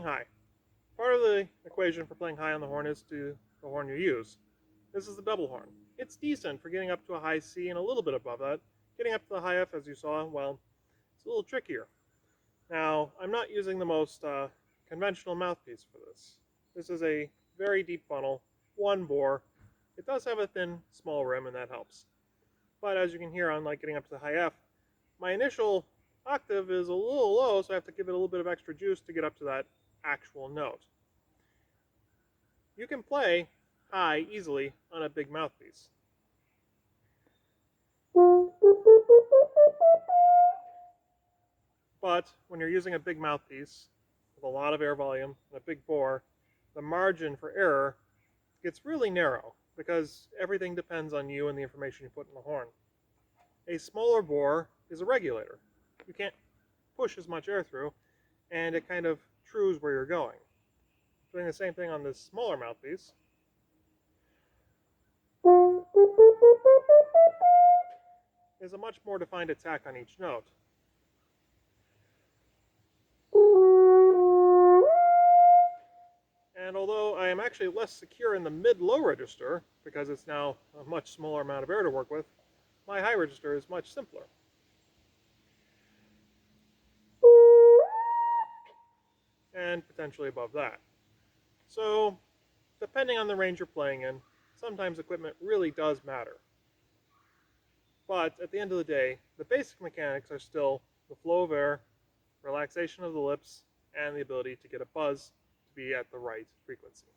high. Part of the equation for playing high on the horn is the horn you use. This is the double horn. It's decent for getting up to a high C and a little bit above that. Getting up to the high F, as you saw, well, it's a little trickier. Now, I'm not using the most conventional mouthpiece for this. This is a very deep funnel, one bore. It does have a thin, small rim, and that helps. But as you can hear, unlike getting up to the high F, my initial octave is a little low, so I have to give it a little bit of extra juice to get up to that actual note. You can play high easily on a big mouthpiece. But when you're using a big mouthpiece with a lot of air volume and a big bore, the margin for error gets really narrow because everything depends on you and the information you put in the horn. A smaller bore is a regulator. You can't push as much air through, and it kind of trues where you're going. Doing the same thing on this smaller mouthpiece. Is a much more defined attack on each note. And although I am actually less secure in the mid-low register, because it's now a much smaller amount of air to work with, my high register is much simpler. And potentially above that. So, depending on the range you're playing in, sometimes equipment really does matter. But at the end of the day, the basic mechanics are still the flow of air, relaxation of the lips, and the ability to get a buzz to be at the right frequency.